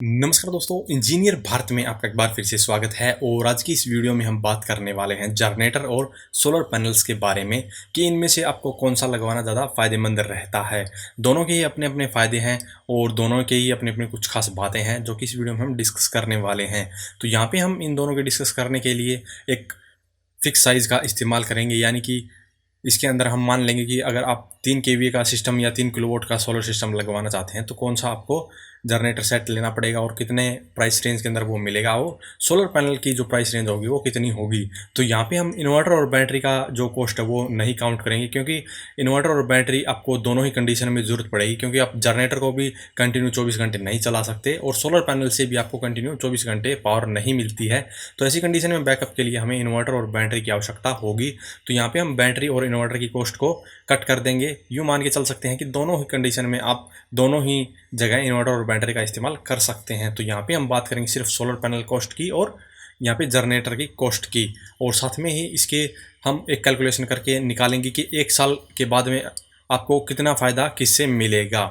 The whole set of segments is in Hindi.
नमस्कार दोस्तों, इंजीनियर भारत में आपका एक बार फिर से स्वागत है। और आज की इस वीडियो में हम बात करने वाले हैं जनरेटर और सोलर पैनल्स के बारे में कि इनमें से आपको कौन सा लगवाना ज़्यादा फ़ायदेमंद रहता है। दोनों के ही अपने अपने फ़ायदे हैं और दोनों के ही अपने अपने कुछ खास बातें हैं जो कि इस वीडियो में हम डिस्कस करने वाले हैं। तो यहाँ पे हम इन दोनों के डिस्कस करने के लिए एक फिक्स साइज़ का इस्तेमाल करेंगे, यानी कि इसके अंदर हम मान लेंगे कि अगर आप 3 केवीए का सिस्टम या 3 किलोवाट का सोलर सिस्टम लगवाना चाहते हैं तो कौन सा आपको जनरेटर सेट लेना पड़ेगा और कितने प्राइस रेंज के अंदर वो मिलेगा, और सोलर पैनल की जो प्राइस रेंज होगी वो कितनी होगी। तो यहाँ पे हम इन्वर्टर और बैटरी का जो कॉस्ट है वो नहीं काउंट करेंगे, क्योंकि इन्वर्टर और बैटरी आपको दोनों ही कंडीशन में ज़रूरत पड़ेगी, क्योंकि आप जनरेटर को भी कंटिन्यू 24 घंटे नहीं चला सकते और सोलर पैनल से भी आपको कंटिन्यू 24 घंटे पावर नहीं मिलती है। तो ऐसी कंडीशन में बैकअप के लिए हमें इन्वर्टर और बैटरी की आवश्यकता होगी। तो यहाँ पे हम बैटरी और इन्वर्टर की कॉस्ट को कट कर देंगे। यूँ मान के चल सकते हैं कि दोनों ही कंडीशन में आप दोनों ही जगह इन्वर्टर और बैटरी का इस्तेमाल कर सकते हैं। तो यहाँ पे हम बात करेंगे सिर्फ सोलर पैनल कॉस्ट की और यहाँ पे जनरेटर की कॉस्ट की, और साथ में ही इसके हम एक कैलकुलेशन करके निकालेंगे कि 1 साल के बाद में आपको कितना फ़ायदा किससे मिलेगा।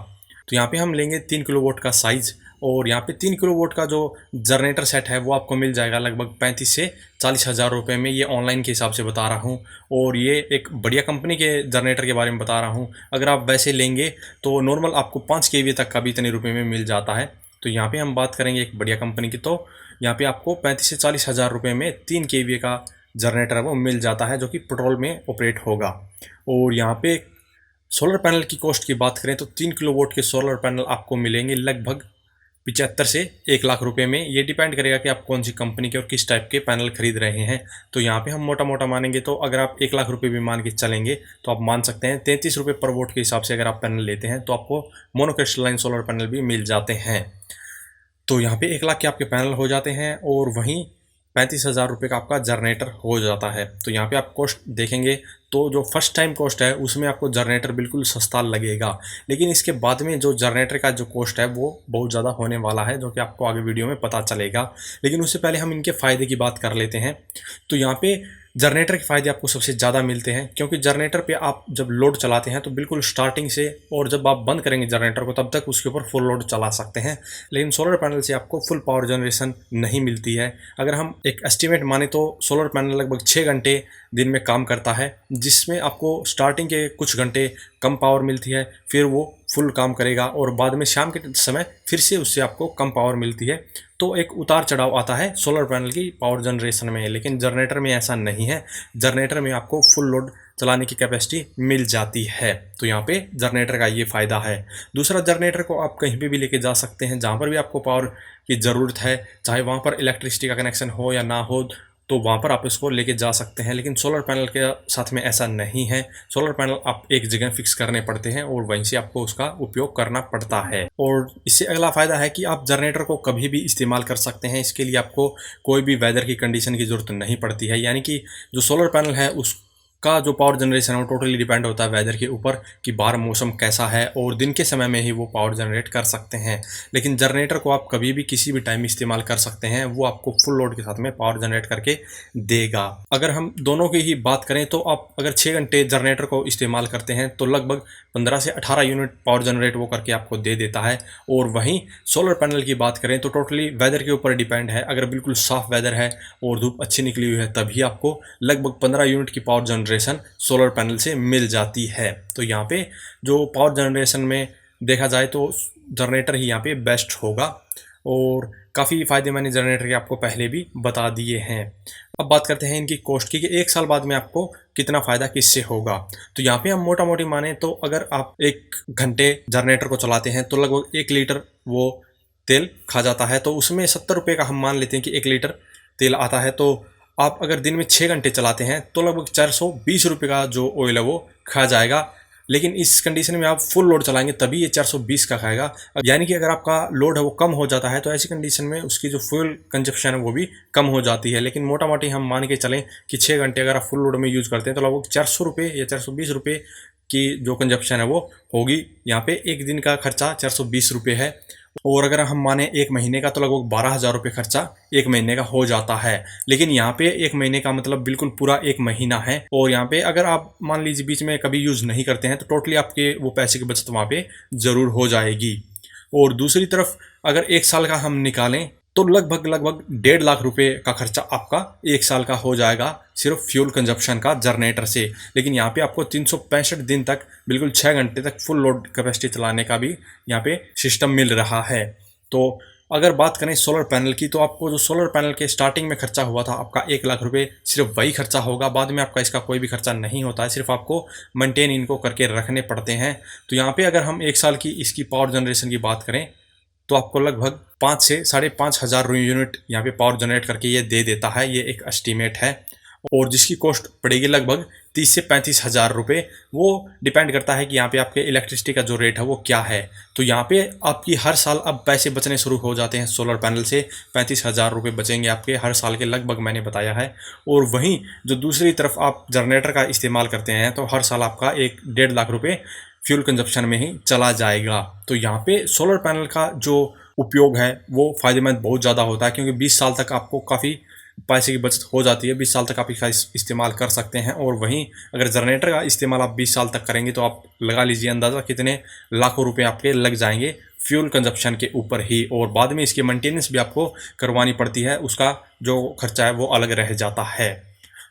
तो यहाँ पे हम लेंगे 3 किलोवाट का साइज़, और यहाँ पे 3 किलोवाट का जो जनरेटर सेट है वो आपको मिल जाएगा लगभग 35 से 40 हज़ार रुपये में। ये ऑनलाइन के हिसाब से बता रहा हूँ, और ये एक बढ़िया कंपनी के जनरेटर के बारे में बता रहा हूँ। अगर आप वैसे लेंगे तो नॉर्मल आपको 5 केवीए तक का भी इतने रुपये में मिल जाता है। तो यहाँ पे हम बात करेंगे एक बढ़िया कंपनी की, तो यहाँ पे आपको 35 से 40 हज़ार रुपये में 3 केवीए का जनरेटर वो मिल जाता है, जो कि पेट्रोल में ऑपरेट होगा। और यहाँ पे सोलर पैनल की कॉस्ट की बात करें तो 3 किलोवाट के सोलर पैनल आपको मिलेंगे लगभग 75 से 1 लाख रुपए में। ये डिपेंड करेगा कि आप कौन सी कंपनी के और किस टाइप के पैनल खरीद रहे हैं। तो यहाँ पे हम मोटा मोटा मानेंगे तो अगर आप 1 लाख रुपए भी मान के चलेंगे तो आप मान सकते हैं 33 रुपये पर वोट के हिसाब से अगर आप पैनल लेते हैं तो आपको मोनोक्रिस्टलाइन सोलर पैनल भी मिल जाते हैं। तो यहाँ पे 1 लाख के आपके पैनल हो जाते हैं और वहीं 35 हज़ार रुपये का आपका जनरेटर हो जाता है। तो यहाँ पे आप कॉस्ट देखेंगे तो जो फर्स्ट टाइम कॉस्ट है उसमें आपको जनरेटर बिल्कुल सस्ता लगेगा, लेकिन इसके बाद में जो जनरेटर का जो कॉस्ट है वो बहुत ज़्यादा होने वाला है, जो कि आपको आगे वीडियो में पता चलेगा। लेकिन उससे पहले हम इनके फ़ायदे की बात कर लेते हैं। तो यहाँ पे जनरेटर के फ़ायदे आपको सबसे ज़्यादा मिलते हैं, क्योंकि जनरेटर पे आप जब लोड चलाते हैं तो बिल्कुल स्टार्टिंग से, और जब आप बंद करेंगे जनरेटर को तब तक उसके ऊपर फुल लोड चला सकते हैं। लेकिन सोलर पैनल से आपको फुल पावर जनरेशन नहीं मिलती है। अगर हम एक एस्टिमेट माने तो सोलर पैनल लगभग 6 घंटे दिन में काम करता है, जिसमें आपको स्टार्टिंग के कुछ घंटे कम पावर मिलती है, फिर वो फुल काम करेगा और बाद में शाम के समय फिर से उससे आपको कम पावर मिलती है। तो एक उतार चढ़ाव आता है सोलर पैनल की पावर जनरेशन में, लेकिन जनरेटर में ऐसा नहीं है। जनरेटर में आपको फुल लोड चलाने की कैपेसिटी मिल जाती है। तो यहाँ पे जनरेटर का ये फ़ायदा है। दूसरा, जनरेटर को आप कहीं पे भी लेके जा सकते हैं जहाँ पर भी आपको पावर की ज़रूरत है, चाहे वहाँ पर इलेक्ट्रिसिटी का कनेक्शन हो या ना हो, तो वहाँ पर आप इसको लेके जा सकते हैं। लेकिन सोलर पैनल के साथ में ऐसा नहीं है। सोलर पैनल आप एक जगह फिक्स करने पड़ते हैं और वहीं से आपको उसका उपयोग करना पड़ता है। और इससे अगला फ़ायदा है कि आप जनरेटर को कभी भी इस्तेमाल कर सकते हैं। इसके लिए आपको कोई भी वेदर की कंडीशन की ज़रूरत नहीं पड़ती है, यानी कि जो सोलर पैनल है उसका जो पावर जनरेशन है वो टोटली डिपेंड होता है वेदर के ऊपर कि बाहर मौसम कैसा है, और दिन के समय में ही वो पावर जनरेट कर सकते हैं। लेकिन जनरेटर को आप कभी भी किसी भी टाइम इस्तेमाल कर सकते हैं, वो आपको फुल लोड के साथ में पावर जनरेट करके देगा। अगर हम दोनों की ही बात करें तो आप अगर 6 घंटे जनरेटर को इस्तेमाल करते हैं तो लगभग 15 से 18 यूनिट पावर जनरेट वो करके आपको दे देता है। और वहीं सोलर पैनल की बात करें तो टोटली वेदर के ऊपर डिपेंड है। अगर बिल्कुल साफ वेदर है और धूप अच्छी निकली हुई है तभी आपको लगभग 15 यूनिट की पावर जनरेशन सोलर पैनल से मिल जाती है। तो यहाँ पे जो पावर जनरेशन में देखा जाए तो जनरेटर ही यहाँ पे बेस्ट होगा, और काफ़ी फ़ायदे मैंने जनरेटर के आपको पहले भी बता दिए हैं। अब बात करते हैं इनकी कॉस्ट की कि 1 साल बाद में आपको कितना फ़ायदा किससे होगा। तो यहाँ पे हम मोटा मोटी माने तो अगर आप 1 घंटे जनरेटर को चलाते हैं तो लगभग 1 लीटर वो तेल खा जाता है। तो उसमें 70 रुपये का हम मान लेते हैं कि 1 लीटर तेल आता है। तो आप अगर दिन में 6 घंटे चलाते हैं तो लगभग 420 रुपये का जो ऑयल है वो खा जाएगा। लेकिन इस कंडीशन में आप फुल लोड चलाएंगे तभी ये 420 का खाएगा, यानी कि अगर आपका लोड है वो कम हो जाता है तो ऐसी कंडीशन में उसकी जो फ्यूल कंजप्शन है वो भी कम हो जाती है। लेकिन मोटा मोटी हम मान के चलें कि 6 घंटे अगर आप फुल लोड में यूज़ करते हैं तो लगभग 400 रुपये या 420 रुपये की जो कंजप्शन है वो होगी। यहाँ पे एक दिन का खर्चा 420 रुपये है, और अगर हम माने 1 महीने का तो लगभग 12,000 रुपये खर्चा 1 महीने का हो जाता है। लेकिन यहाँ पे 1 महीने का मतलब बिल्कुल पूरा 1 महीना है, और यहाँ पे अगर आप मान लीजिए बीच में कभी यूज़ नहीं करते हैं तो टोटली आपके वो पैसे की बचत वहाँ पे ज़रूर हो जाएगी। और दूसरी तरफ अगर 1 साल का हम निकालें तो लगभग लगभग 1.5 लाख रुपए का खर्चा आपका 1 साल का हो जाएगा सिर्फ फ्यूल कंजप्शन का जनरेटर से। लेकिन यहाँ पे आपको 365 दिन तक बिल्कुल 6 घंटे तक फुल लोड कैपेसिटी चलाने का भी यहाँ पे सिस्टम मिल रहा है। तो अगर बात करें सोलर पैनल की, तो आपको जो सोलर पैनल के स्टार्टिंग में खर्चा हुआ था आपका 1 लाख रुपए, सिर्फ वही खर्चा होगा। बाद में आपका इसका कोई भी खर्चा नहीं होता है, सिर्फ आपको मेंटेन इनको करके रखने पड़ते हैं। तो यहाँ पे अगर हम 1 साल की इसकी पावर जनरेशन की बात करें तो आपको लगभग 5 से 5,500 यूनिट यहाँ पे पावर जनरेट करके ये दे देता है। ये एक एस्टीमेट है और जिसकी कॉस्ट पड़ेगी लगभग 30 से 35,000 रुपये। वो डिपेंड करता है कि यहाँ पे आपके इलेक्ट्रिसिटी का जो रेट है वो क्या है। तो यहाँ पे आपकी हर साल अब पैसे बचने शुरू हो जाते हैं सोलर पैनल से। 35,000 रुपये बचेंगे आपके हर साल के, लगभग मैंने बताया है। और वहीं जो दूसरी तरफ आप जनरेटर का इस्तेमाल करते हैं तो हर साल आपका 1-1.5 लाख रुपये फ्यूल कंजप्शन में ही चला जाएगा। तो यहाँ पे सोलर पैनल का जो उपयोग है वो फ़ायदेमंद बहुत ज़्यादा होता है, क्योंकि 20 साल तक आपको काफ़ी पैसे की बचत हो जाती है। 20 साल तक आप इसका इस्तेमाल कर सकते हैं। और वहीं अगर जनरेटर का इस्तेमाल आप 20 साल तक करेंगे तो आप लगा लीजिए अंदाज़ा कितने लाखों रुपए आपके लग जाएंगे फ्यूल कंजप्शन के ऊपर ही। और बाद में इसकी मेंटेनेंस भी आपको करवानी पड़ती है, उसका जो खर्चा है वो अलग रह जाता है।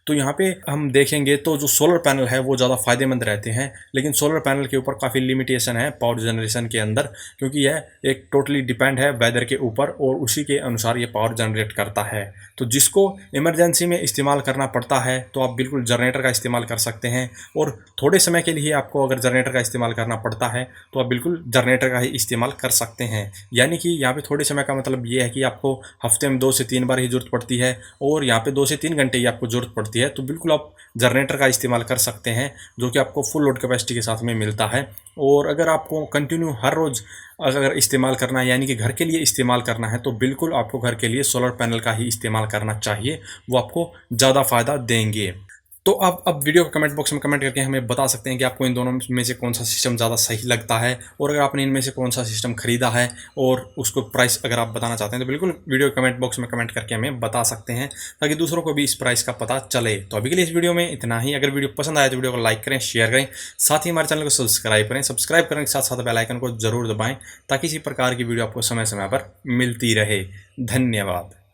तो यहाँ पे हम देखेंगे तो जो सोलर पैनल है वो ज़्यादा फ़ायदेमंद रहते हैं, लेकिन सोलर पैनल के ऊपर काफ़ी लिमिटेशन है पावर जनरेशन के अंदर, क्योंकि यह एक टोटली डिपेंड है वेदर के ऊपर और उसी के अनुसार ये पावर जनरेट करता है। तो जिसको इमरजेंसी में इस्तेमाल करना पड़ता है तो आप बिल्कुल जनरेटर का इस्तेमाल कर सकते हैं। और थोड़े समय के लिए आपको अगर जनरेटर का इस्तेमाल करना पड़ता है तो आप बिल्कुल जनरेटर का ही इस्तेमाल कर सकते हैं। यानी कि यहाँ पे थोड़े समय का मतलब ये है कि आपको हफ्ते में 2 से 3 बार ही ज़रूरत पड़ती है और यहाँ पे 2 से 3 घंटे ही आपको ज़रूरत पड़ती है। तो बिल्कुल आप जनरेटर का इस्तेमाल कर सकते हैं, जो कि आपको फुल लोड कैपेसिटी के साथ में मिलता है। और अगर आपको कंटिन्यू हर रोज़ अगर इस्तेमाल करना है, यानी कि घर के लिए इस्तेमाल करना है, तो बिल्कुल आपको घर के लिए सोलर पैनल का ही इस्तेमाल करना चाहिए। वो आपको ज़्यादा फ़ायदा देंगे। तो आप अब वीडियो को कमेंट बॉक्स में कमेंट करके हमें बता सकते हैं कि आपको इन दोनों में से कौन सा सिस्टम ज़्यादा सही लगता है, और अगर आपने इनमें से कौन सा सिस्टम खरीदा है और उसको प्राइस अगर आप बताना चाहते हैं तो बिल्कुल वीडियो कमेंट बॉक्स में कमेंट करके हमें बता सकते हैं, ताकि दूसरों को भी इस प्राइस का पता चले। तो अभी के लिए इस वीडियो में इतना ही। अगर वीडियो पसंद आए तो वीडियो को लाइक करें, शेयर करें, साथ ही हमारे चैनल को सब्सक्राइब करें। सब्सक्राइब करने के साथ साथ बेल आइकन को जरूर दबाएं, ताकि इसी प्रकार की वीडियो आपको समय समय पर मिलती रहे। धन्यवाद।